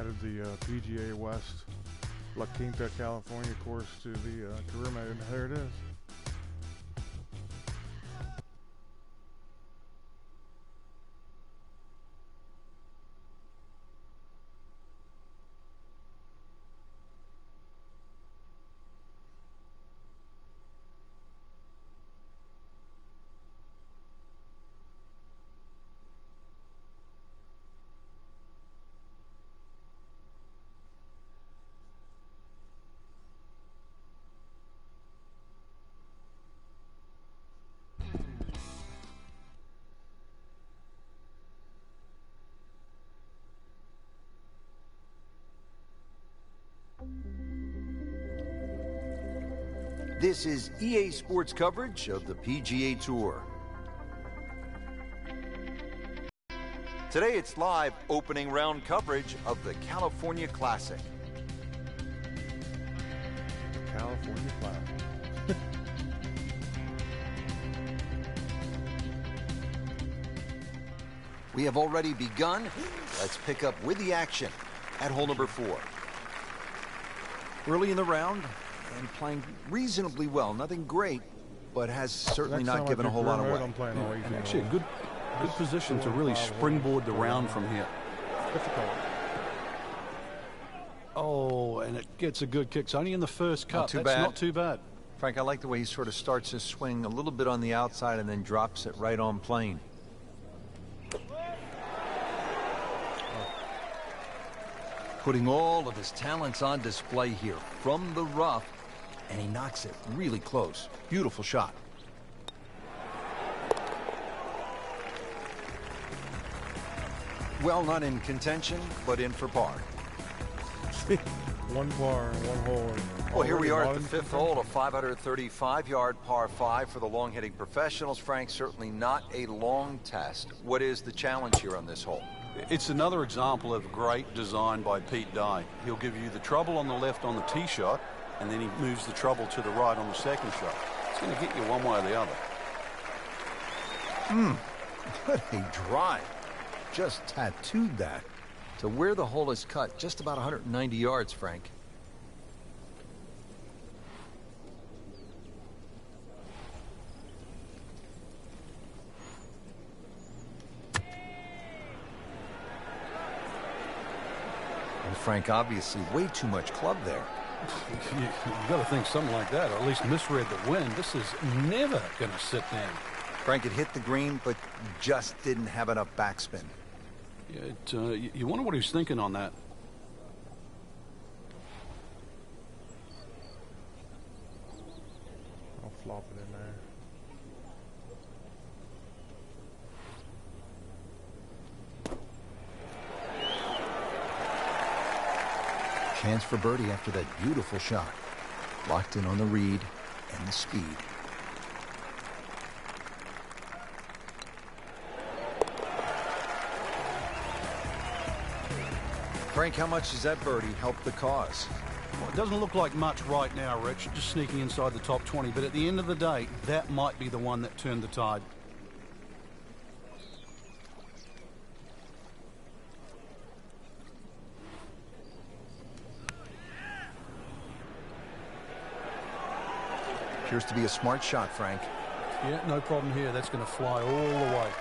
added the PGA West La Quinta, California course to the career mode. There it is. This is EA Sports coverage of the PGA Tour. Today it's live opening round coverage of the California Classic. California Classic. We have already begun. Let's pick up with the action at hole number 4. Early in the round and playing reasonably well. Nothing great, but has certainly not given a whole lot away. And actually a good position to really springboard the round from here. Difficult. Oh, and it gets a good kick. It's only in the first cut. That's not too bad. Frank, I like the way he sort of starts his swing a little bit on the outside and then drops it right on plane. Putting all of his talents on display here from the rough, and he knocks it really close. Beautiful shot. Well, not in contention, but in for par. One par, one hole. Well, here we are at the 5th hole, a 535-yard par 5 for the long-hitting professionals. Frank, certainly not a long test. What is the challenge here on this hole? It's another example of great design by Pete Dye. He'll give you the trouble on the left on the tee shot, and then he moves the trouble to the right on the second shot. It's going to get you one way or the other. What a drive. Just tattooed that to where the hole is cut, just about 190 yards, Frank. And Frank, obviously way too much club there. You got to think something like that, or at least misread the wind. This is never going to sit down. Frank had hit the green, but just didn't have enough backspin. Yeah, you wonder what he's thinking on that. I'll flop it in there. Chance for birdie after that beautiful shot. Locked in on the read and the speed. Frank, how much does that birdie help the cause? Well, it doesn't look like much right now, Rich. Just sneaking inside the top 20. But at the end of the day, that might be the one that turned the tide. Appears to be a smart shot, Frank. Yeah, no problem here. That's going to fly all the way.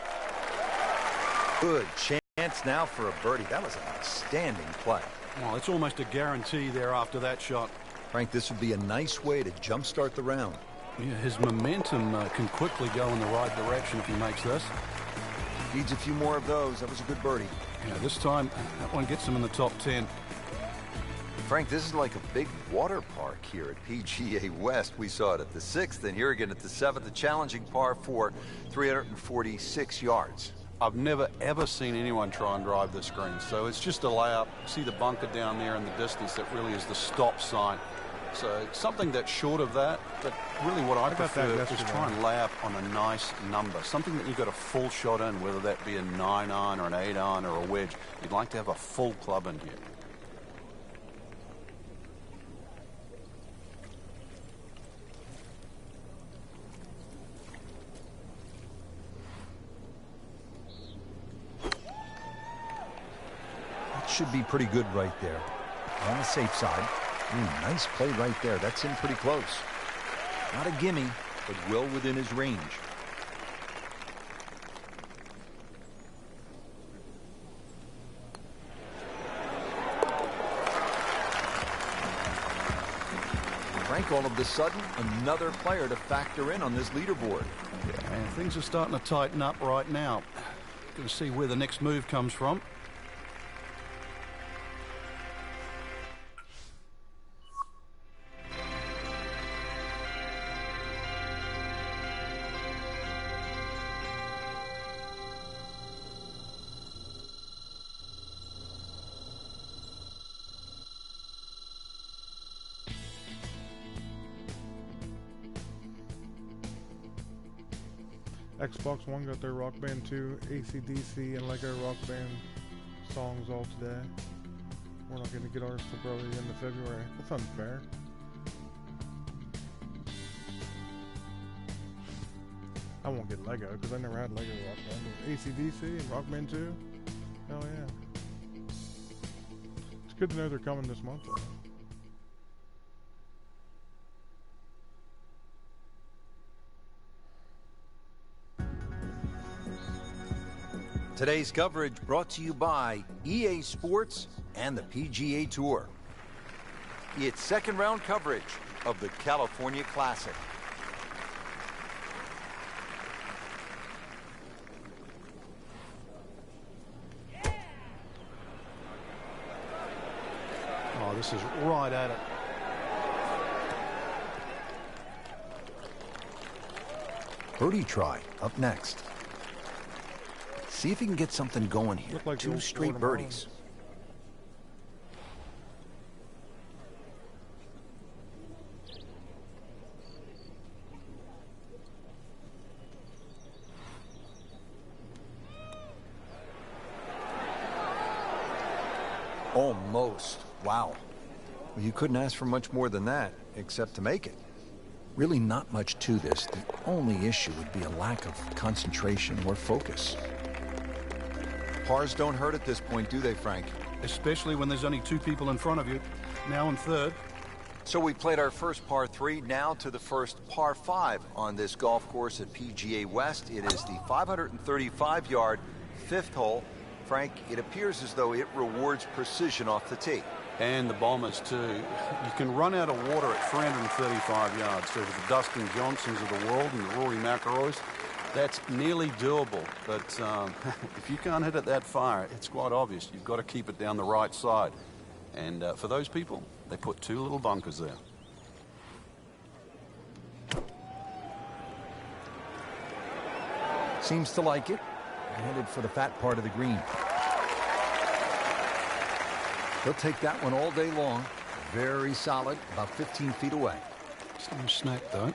Good chance now for a birdie. That was an outstanding play. Well, it's almost a guarantee there after that shot. Frank, this would be a nice way to jumpstart the round. Yeah, his momentum can quickly go in the right direction if he makes this. Needs a few more of those. That was a good birdie. Yeah, this time, that one gets him in the top 10. Frank, this is like a big water park here at PGA West. We saw it at the 6th, and here again at the 7th, a challenging par 4, 346 yards. I've never, ever seen anyone try and drive this green, so it's just a layup. See the bunker down there in the distance? That really is the stop sign. So something that's short of that, but really what I prefer is try and lay up on a nice number. Something that you've got a full shot in, whether that be a 9-iron or an 8-iron or a wedge. You'd like to have a full club in here. should be pretty good right there. On the safe side. Nice play right there. That's in pretty close. Not a gimme, but well within his range. Frank, all of a sudden, another player to factor in on this leaderboard. Yeah, and things are starting to tighten up right now. Going to see where the next move comes from. Xbox One got their Rock Band 2, AC/DC, and Lego Rock Band songs all today. We're not going to get ours till probably the end of February. That's unfair. I won't get Lego because I never had Lego Rock Band. But AC/DC and Rock Band 2? Hell yeah. It's good to know they're coming this month though. Today's coverage brought to you by EA Sports and the PGA Tour. It's second round coverage of the California Classic. Oh, this is right at it. Birdie try up next. See if he can get something going here. Like 2 straight birdies. Almost. Wow. Well, you couldn't ask for much more than that, except to make it. Really not much to this. The only issue would be a lack of concentration or focus. Pars don't hurt at this point, do they, Frank? Especially when there's only 2 people in front of you. Now in third. So we played our first par 3, now to the first par 5 on this golf course at PGA West. It is the 535-yard 5th hole. Frank, it appears as though it rewards precision off the tee. And the Bombers, too. You can run out of water at 335 yards. So for the Dustin Johnsons of the world and the Rory McIlroys, that's nearly doable. But if you can't hit it that far, it's quite obvious. You've got to keep it down the right side. And for those people, they put 2 little bunkers there. Seems to like it. Headed for the fat part of the green. He'll take that one all day long. Very solid, about 15 feet away. It's no snack, though.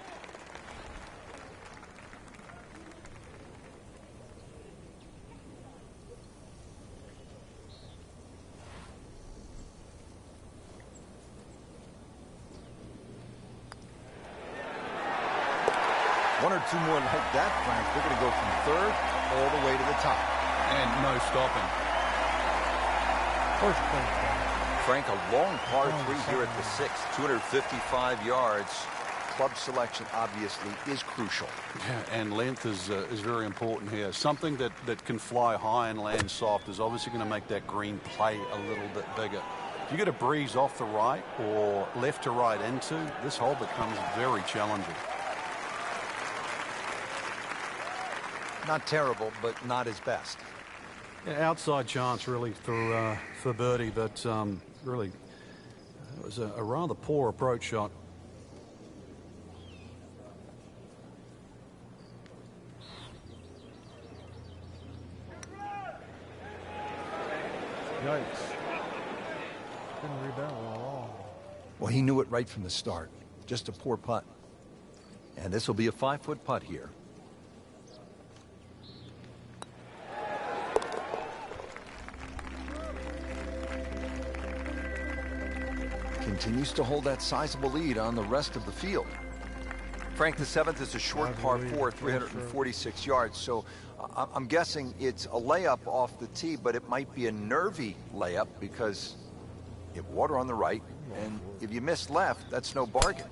One or 2 more like that, Frank. They're going to go from third all the way to the top. And no stopping. First place, Frank, a long par 3 here at the 6th, 255 yards. Club selection obviously is crucial. Yeah, and length is very important here. Something that can fly high and land soft is obviously going to make that green play a little bit bigger. If you get a breeze off the right or left to right into, this hole becomes very challenging. Not terrible, but not his best. Yeah, outside chance really for birdie, but really it was a rather poor approach shot. Yikes. Didn't read that one at all. Well, he knew it right from the start. Just a poor putt. And this will be a 5-foot putt here. Continues to hold that sizable lead on the rest of the field. Frank, the 7th is a short par 4, 346 yards, so I'm guessing it's a layup off the tee, but it might be a nervy layup because you have water on the right, and if you miss left, that's no bargain.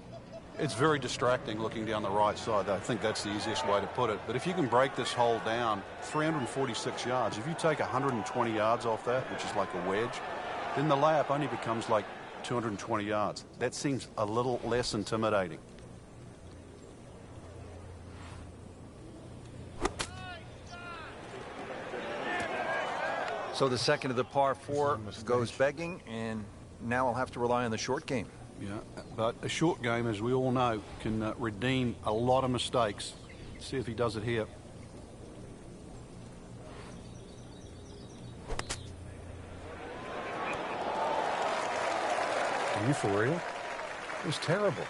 It's very distracting looking down the right side. I think that's the easiest way to put it. But if you can break this hole down 346 yards, if you take 120 yards off that, which is like a wedge, then the layup only becomes like 220 yards. That seems a little less intimidating. So the second of the par 4 goes begging, and now I'll have to rely on the short game. Yeah, but a short game, as we all know, can redeem a lot of mistakes. Let's see if he does it here. Are you for real? It was terrible.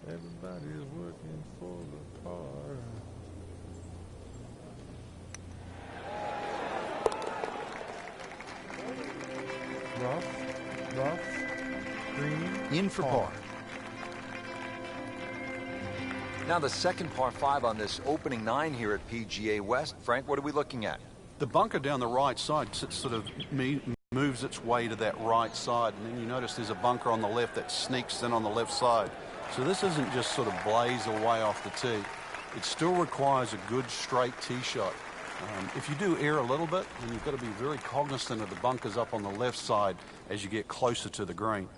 Everybody's working for the par. Rough, green, in for par. Now the second par 5 on this opening 9 here at PGA West. Frank, what are we looking at? The bunker down the right side sort of moves its way to that right side, and then you notice there's a bunker on the left that sneaks in on the left side. So this isn't just sort of blaze away off the tee. It still requires a good straight tee shot. If you do err a little bit, then you've got to be very cognizant of the bunkers up on the left side as you get closer to the green.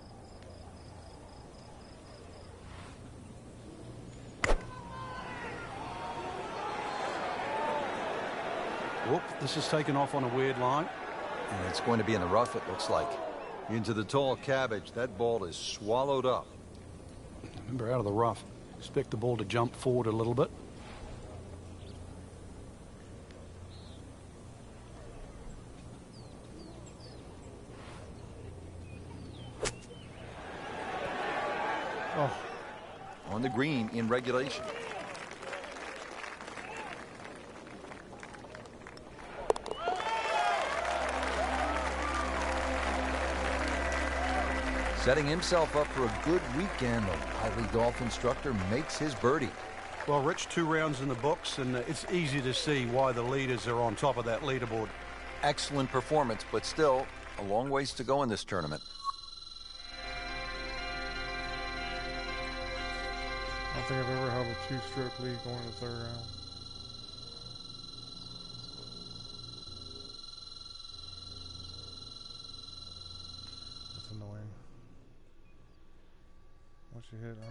Whoop, this is taken off on a weird line. And it's going to be in the rough, it looks like. Into the tall cabbage. That ball is swallowed up. Remember, out of the rough. Expect the ball to jump forward a little bit. Oh. On the green in regulation. Setting himself up for a good weekend, the lively golf instructor makes his birdie. Well, Rich, 2 rounds in the books, and it's easy to see why the leaders are on top of that leaderboard. Excellent performance, but still a long ways to go in this tournament. I don't think I've ever held a 2-stroke lead going to the 3rd round. That's annoying. Once you hit 100%,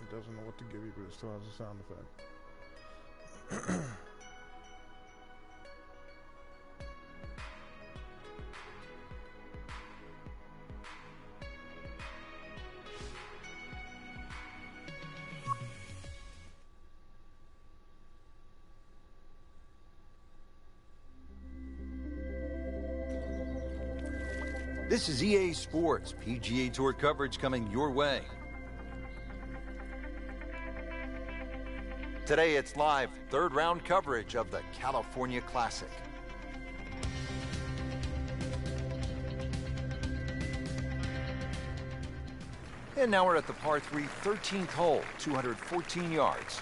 it doesn't know what to give you, but it still has a sound effect. This is EA Sports, PGA Tour coverage coming your way. Today it's live 3rd round coverage of the California Classic. And now we're at the par 3 13th hole, 214 yards.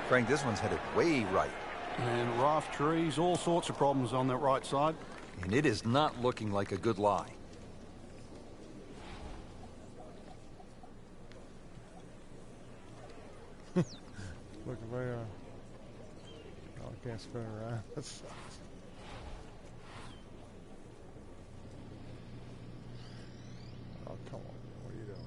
Frank, this one's headed way right. And rough trees, all sorts of problems on that right side. And it is not looking like a good lie. Look, if I can't spin it around. That sucks. Oh, come on. What are you doing?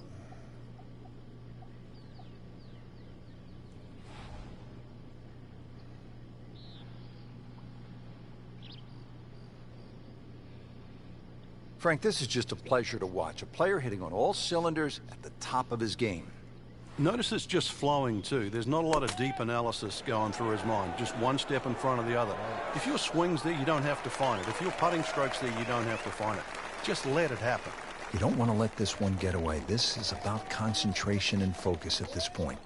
Frank, this is just a pleasure to watch. A player hitting on all cylinders at the top of his game. Notice it's just flowing too. There's not a lot of deep analysis going through his mind. Just one step in front of the other. If your swing's there, you don't have to find it. If your putting stroke's there, you don't have to find it. Just let it happen. You don't want to let this one get away. This is about concentration and focus at this point.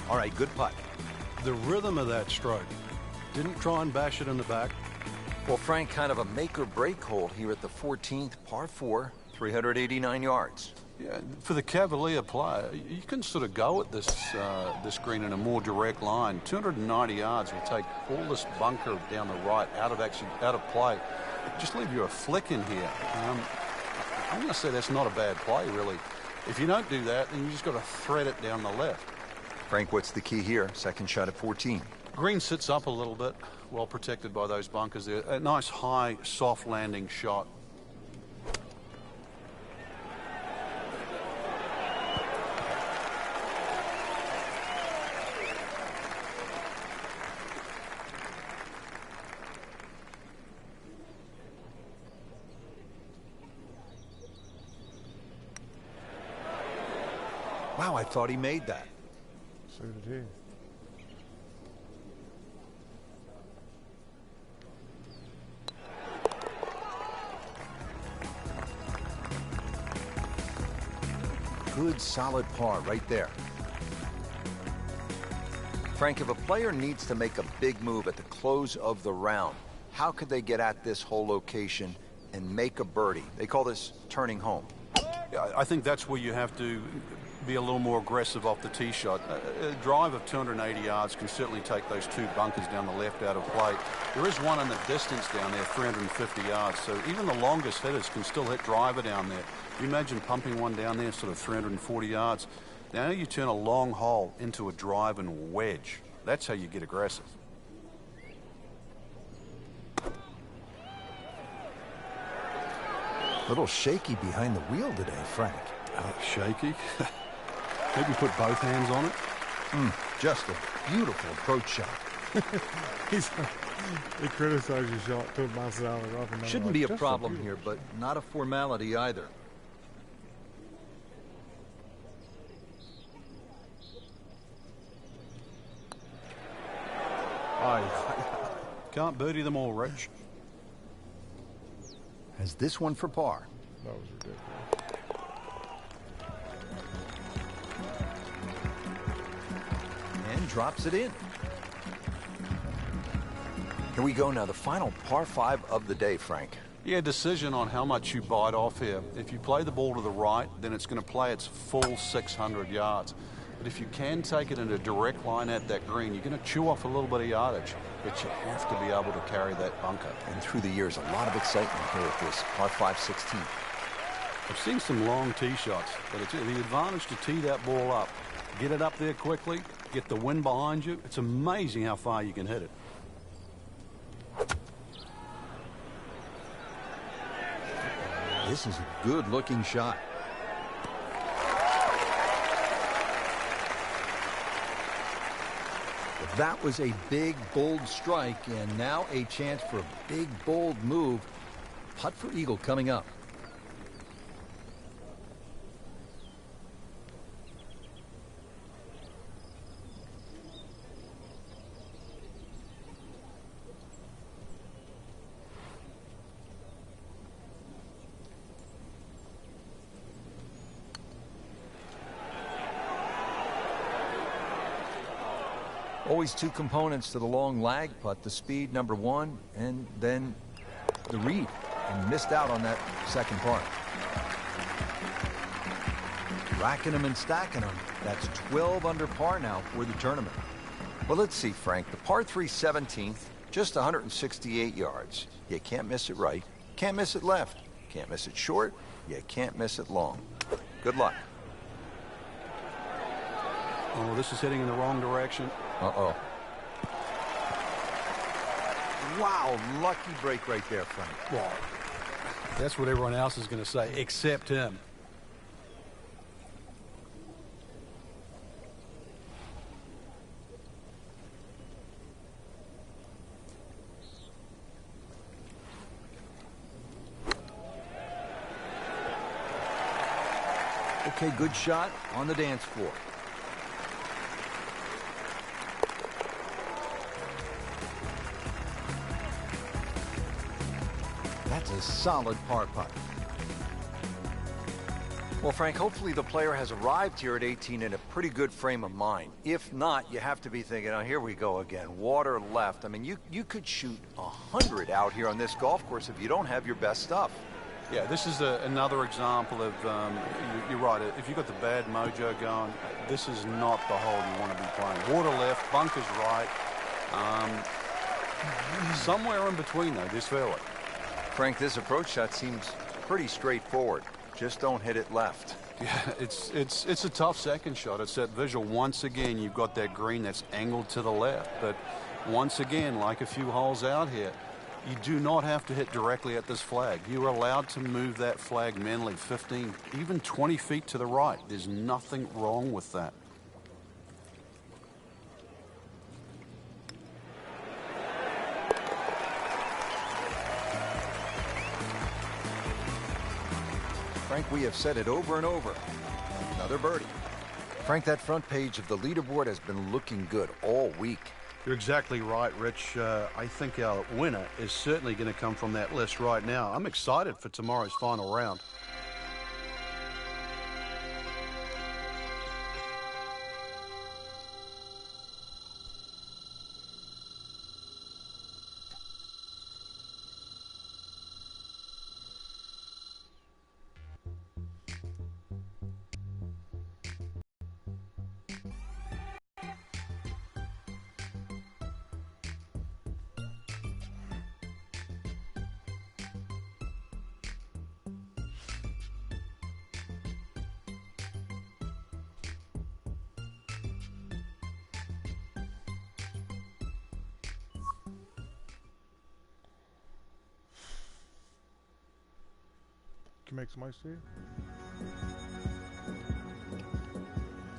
All right, good putt. The rhythm of that stroke. Didn't try and bash it in the back. Well, Frank, kind of a make-or-break hole here at the 14th, par 4, 389 yards. Yeah, for the Cavalier player, you can sort of go at this this green in a more direct line. 290 yards will take all this bunker down the right out of play. Just leave you a flick in here. I'm going to say that's not a bad play, really. If you don't do that, then you just got to thread it down the left. Frank, what's the key here? Second shot at 14. Green sits up a little bit, well protected by those bunkers there. A nice high, soft landing shot. Wow, I thought he made that. So did he. Good, solid par right there. Frank, if a player needs to make a big move at the close of the round, how could they get at this whole location and make a birdie? They call this turning home. Yeah, I think that's where you have to be a little more aggressive off the tee shot. A drive of 280 yards can certainly take those two bunkers down the left out of play. There is one in the distance down there, 350 yards, so even the longest hitters can still hit driver down there. You imagine pumping one down there, sort of 340 yards. Now you turn a long hole into a drive and wedge. That's how you get aggressive. A little shaky behind the wheel today, Frank. Shaky? Maybe put both hands on it? Just a beautiful approach shot. He criticized your shot, 2 bounces out of the rough. And Shouldn't like, be a just problem so here, but not a formality either. Can't birdie them all, Rich. Has this one for par. That was ridiculous. And drops it in. Here we go now, the final par 5 of the day, Frank. Yeah, decision on how much you bite off here. If you play the ball to the right, then it's going to play its full 600 yards. But if you can take it in a direct line at that green, you're going to chew off a little bit of yardage. But you have to be able to carry that bunker. And through the years, a lot of excitement here at this par 5 16. I've seen some long tee shots, but it's the advantage to tee that ball up. Get it up there quickly, get the wind behind you. It's amazing how far you can hit it. This is a good-looking shot. That was a big, bold strike, and now a chance for a big, bold move. Putt for eagle coming up. Always two components to the long lag putt, the speed, number one, and then the read. And missed out on that second part. Racking them and stacking them. That's 12 under par now for the tournament. Well, let's see, Frank. The par 3 17th, just 168 yards. You can't miss it right. Can't miss it left. Can't miss it short. You can't miss it long. Good luck. Oh, this is heading in the wrong direction. Uh-oh. Wow, lucky break right there, Frank. Well, that's what everyone else is going to say, except him. Okay, good shot on the dance floor. That's a solid par putt. Well, Frank, hopefully the player has arrived here at 18 in a pretty good frame of mind. If not, you have to be thinking, oh, here we go again. Water left. I mean, you could shoot 100 out here on this golf course if you don't have your best stuff. Yeah, this is another example of, you're right, if you've got the bad mojo going, this is not the hole you want to be playing. Water left, bunkers right. Somewhere in between, though, this fairway. Frank, this approach shot seems pretty straightforward. Just don't hit it left. Yeah, it's a tough second shot. It's that visual. Once again, you've got that green that's angled to the left. But once again, like a few holes out here, you do not have to hit directly at this flag. You are allowed to move that flag mentally 15, even 20 feet to the right. There's nothing wrong with that. Frank, we have said it over and over. Another birdie. Frank, that front page of the leaderboard has been looking good all week. You're exactly right, Rich. I think our winner is certainly going to come from that list right now. I'm excited for tomorrow's final round. Make some ice tea.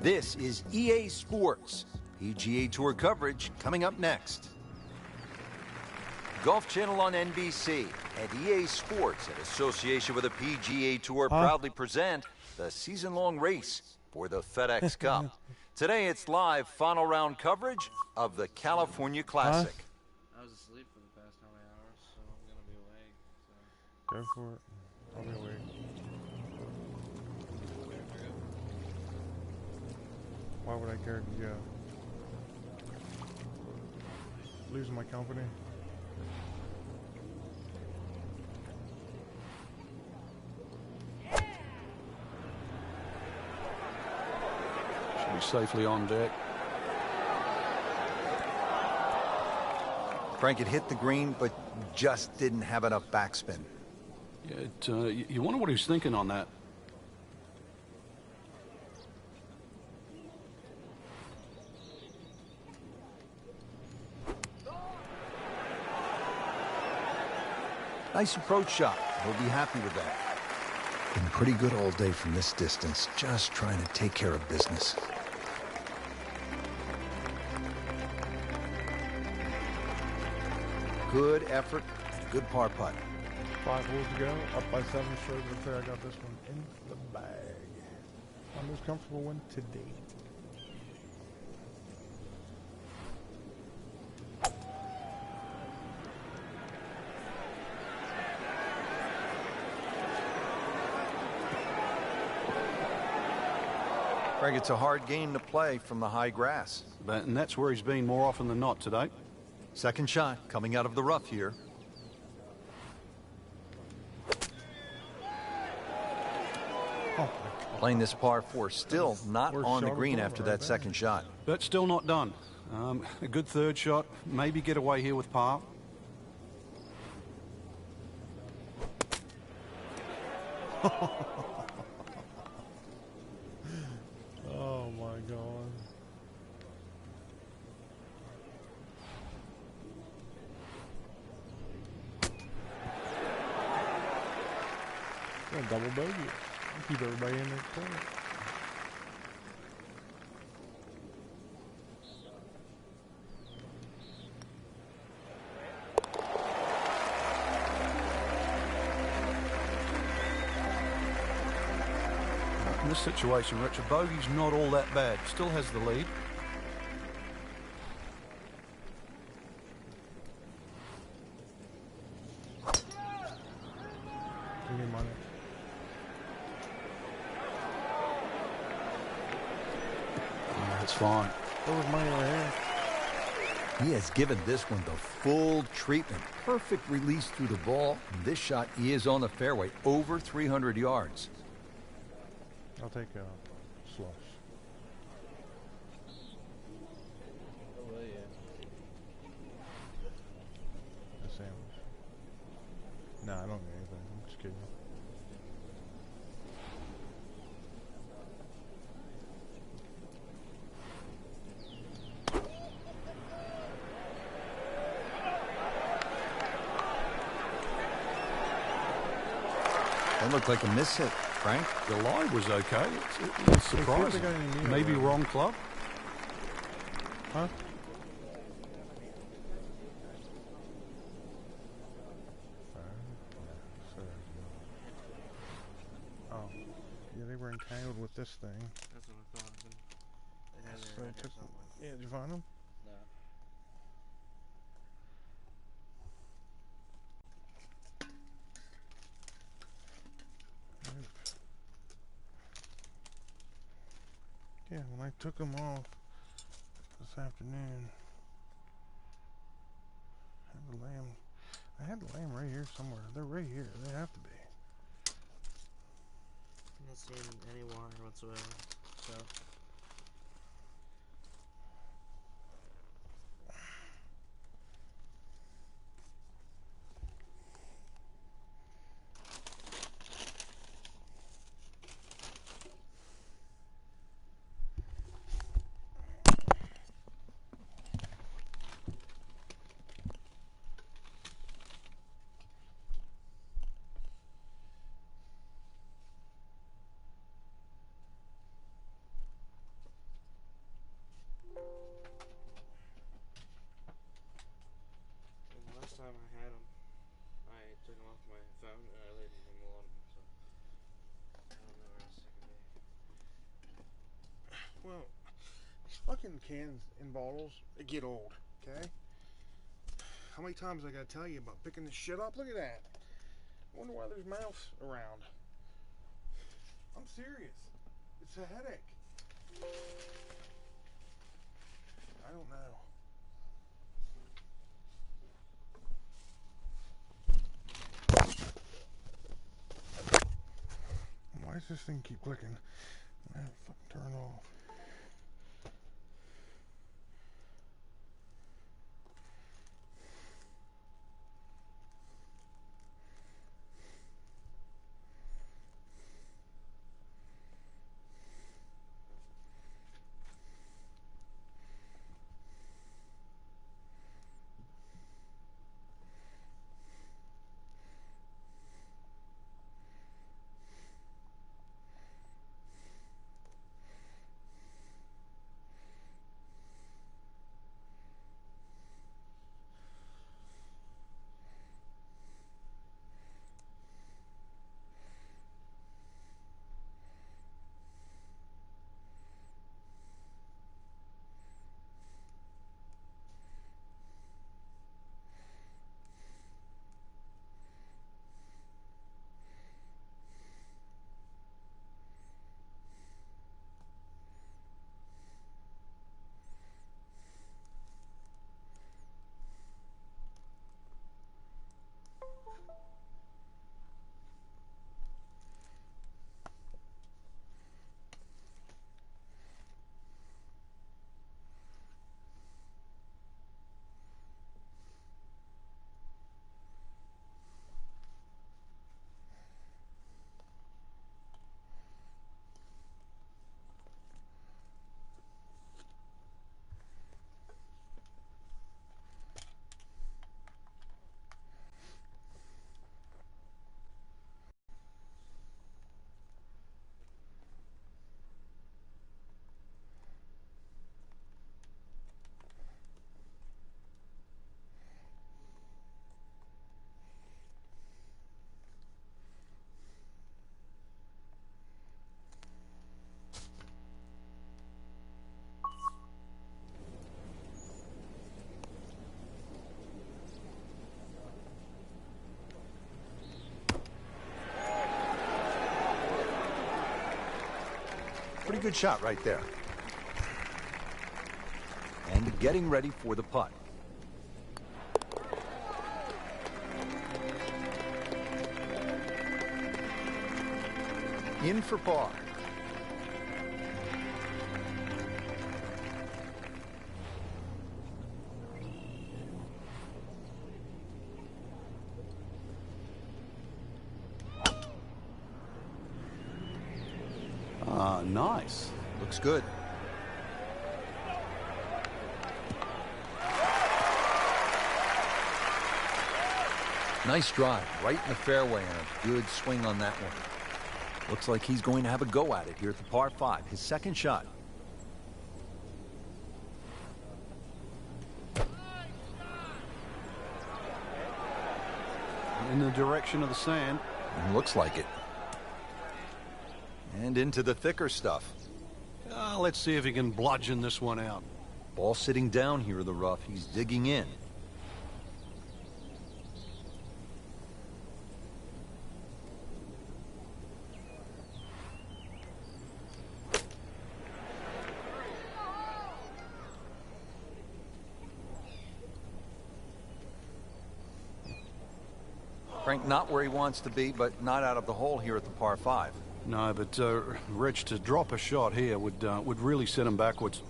This is EA Sports. PGA Tour coverage coming up next. Golf Channel on NBC and EA Sports in association with the PGA Tour proudly present the season-long race for the FedEx Cup. Today it's live final round coverage of the California Classic. I was asleep for the past how many hours, so I'm going to be awake. So. Go for it. I'll be awake. Why would I care if you go? Losing my company. Should be safely on deck. Frank, it hit the green, but just didn't have enough backspin. Yeah, you wonder what he's thinking on that. Nice approach shot. He'll be happy with that. Been pretty good all day from this distance, just trying to take care of business. Good effort and a good par putt. 5 holes to go, up by 7 strokes. Looks like I got this one in the bag. My most comfortable one to date. Frank, it's a hard game to play from the high grass. And that's where he's been more often than not today. Second shot coming out of the rough here. Playing this par 4, still not on the green after that second shot. But still not done. A good third shot. Maybe get away here with par. Oh my God. A double bogey. Keep everybody in their corner. In this situation, Richard, bogey's not all that bad. Still has the lead. Give me money. That's fine. There was money over here. He has given this one the full treatment. Perfect release through the ball. And this shot is on the fairway, over 300 yards. I'll take a slush. Oh, yeah. A sandwich. No, I don't need anything. I'm just kidding. That looked like a miss hit, Frank. The lie was okay. It was surprising. got any meat Maybe over there. wrong club. Huh? Oh. Yeah, they were entangled with this thing. That's what I thought. They had So it I right here took, somewhere. yeah, did you find them? No. Yeah, when I took them off this afternoon, I had the lamb right here somewhere. They're right here. They have to be. I'm not seeing any wire whatsoever. So. And the last time I had them, I took them off my phone and I laid them in the water. So I don't know where else they could be. Well, these fucking cans and bottles, they get old, okay? How many times I gotta tell you about picking this shit up? Look at that. I wonder why there's mouse around. I'm serious. It's a headache. I don't know. Why does this thing keep clicking? I have to fucking turn it off. Pretty good shot right there. And getting ready for the putt. In for par. Nice. Looks good. Nice drive, right in the fairway, and a good swing on that one. Looks like he's going to have a go at it here at the par 5, his second shot. In the direction of the sand. Looks like it. And into the thicker stuff. Let's see if he can bludgeon this one out. Ball sitting down here in the rough. He's digging in. Frank, not where he wants to be, but not out of the hole here at the par 5. No, but Rich, to drop a shot here would really set him backwards.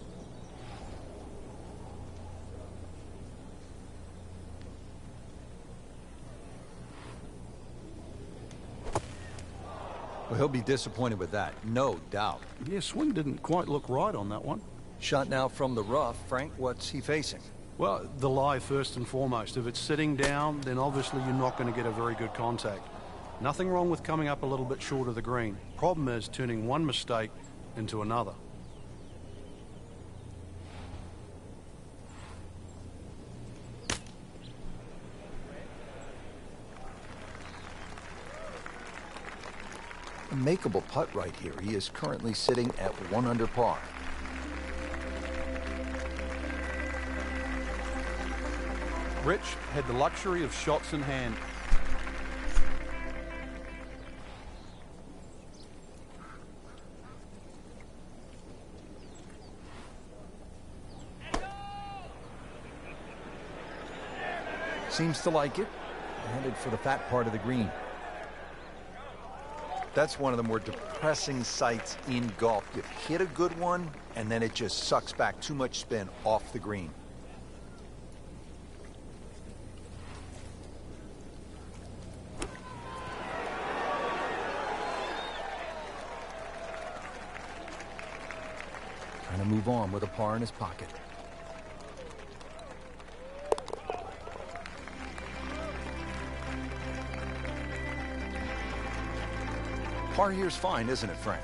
Well, he'll be disappointed with that, no doubt. Yeah, swing didn't quite look right on that one. Shot now from the rough. Frank, what's he facing? Well, the lie first and foremost. If it's sitting down, then obviously you're not going to get a very good contact. Nothing wrong with coming up a little bit short of the green. Problem is turning one mistake into another. A makeable putt right here. He is currently sitting at 1 under par. Rich had the luxury of shots in hand. Seems to like it. Headed for the fat part of the green. That's one of the more depressing sights in golf. You hit a good one, and then it just sucks back too much spin off the green. Trying to move on with a par in his pocket. Par here's fine, isn't it, Frank?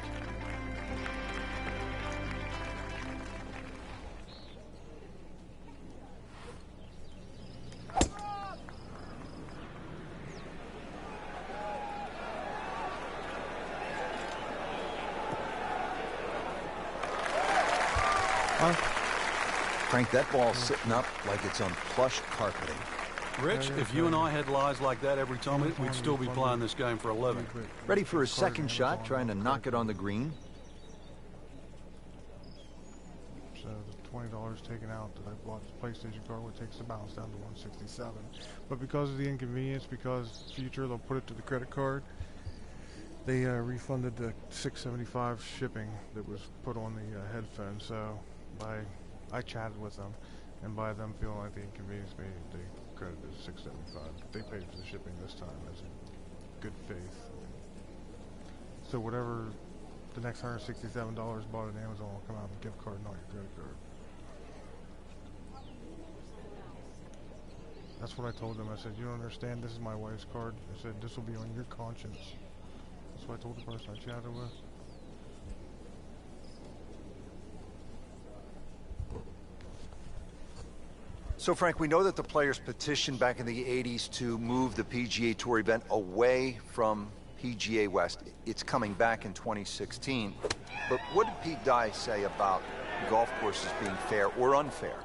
Frank, that ball's sitting up like it's on plush carpeting. Rich, if you and I had lies like that every time, we'd still be playing this game for 11. Ready for his second shot, trying to knock it on the green. So the $20 taken out that I bought the PlayStation card, which takes the balance down to $167. But because of the inconvenience, because future they'll put it to the credit card, they refunded the $675 shipping that was put on the headphone. So I chatted with them, and by them feeling like they inconvenienced me, they credited $675. They paid for the shipping this time as a good faith. So whatever the next $167 bought at Amazon will come out of the gift card, not your credit card. That's what I told them. I said, you don't understand, this is my wife's card. I said, this will be on your conscience. That's what I told the person I chatted with. So, Frank, we know that the players petitioned back in the 80s to move the PGA Tour event away from PGA West. It's coming back in 2016. But what did Pete Dye say about golf courses being fair or unfair?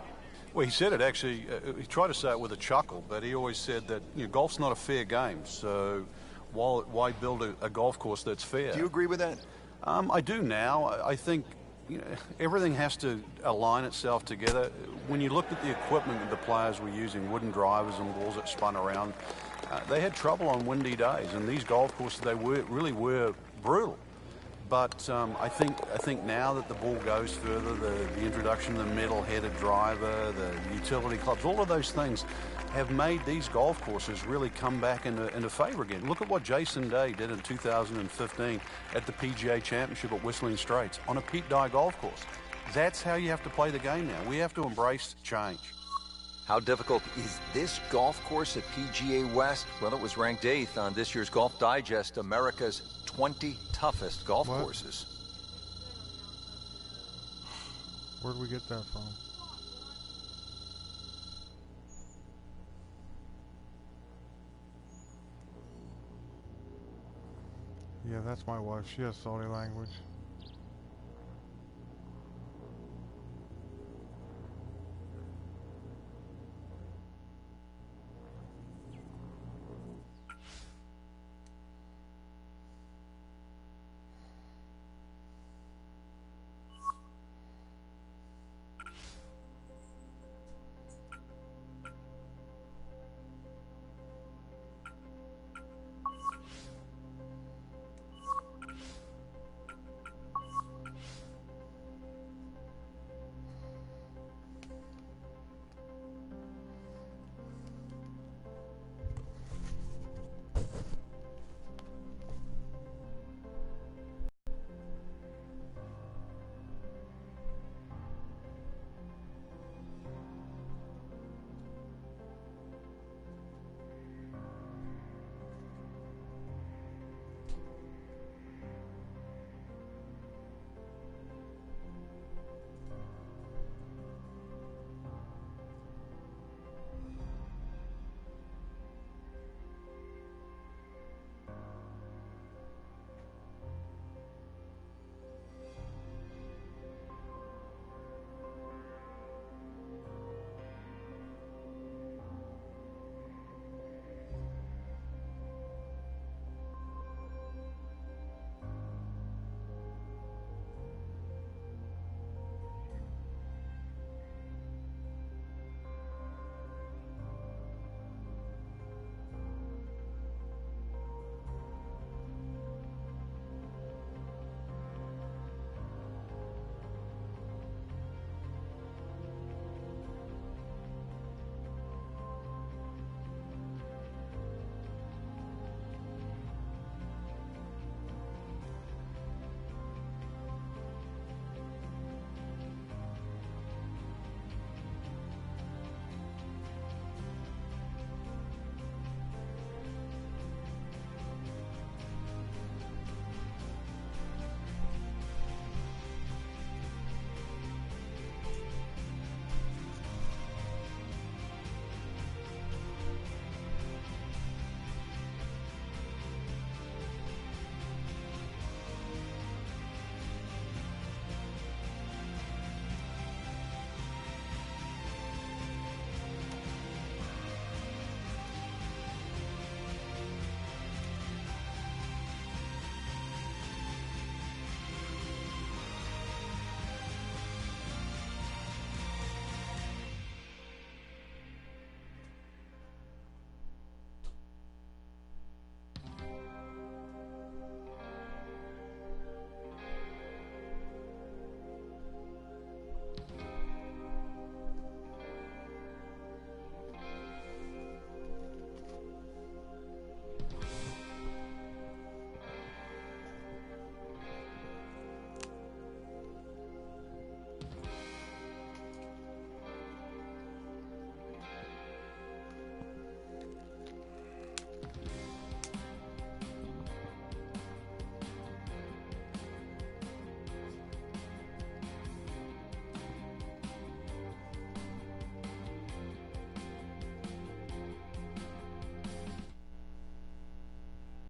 Well, he said it actually, he tried to say it with a chuckle, but he always said that golf's not a fair game. So why build a golf course that's fair? Do you agree with that? I do now. I think everything has to align itself together. When you looked at the equipment that the players were using, wooden drivers and balls that spun around, they had trouble on windy days, and these golf courses, they really were brutal. But I think now that the ball goes further, the introduction of the metal-headed driver, the utility clubs, all of those things have made these golf courses really come back into favor again. Look at what Jason Day did in 2015 at the PGA Championship at Whistling Straits on a Pete Dye golf course. That's how you have to play the game now. We have to embrace change. How difficult is this golf course at PGA West? Well, it was ranked 8th on this year's Golf Digest, America's 20 toughest golf courses. Where'd we get that from? Yeah, that's my wife. She has Saudi language.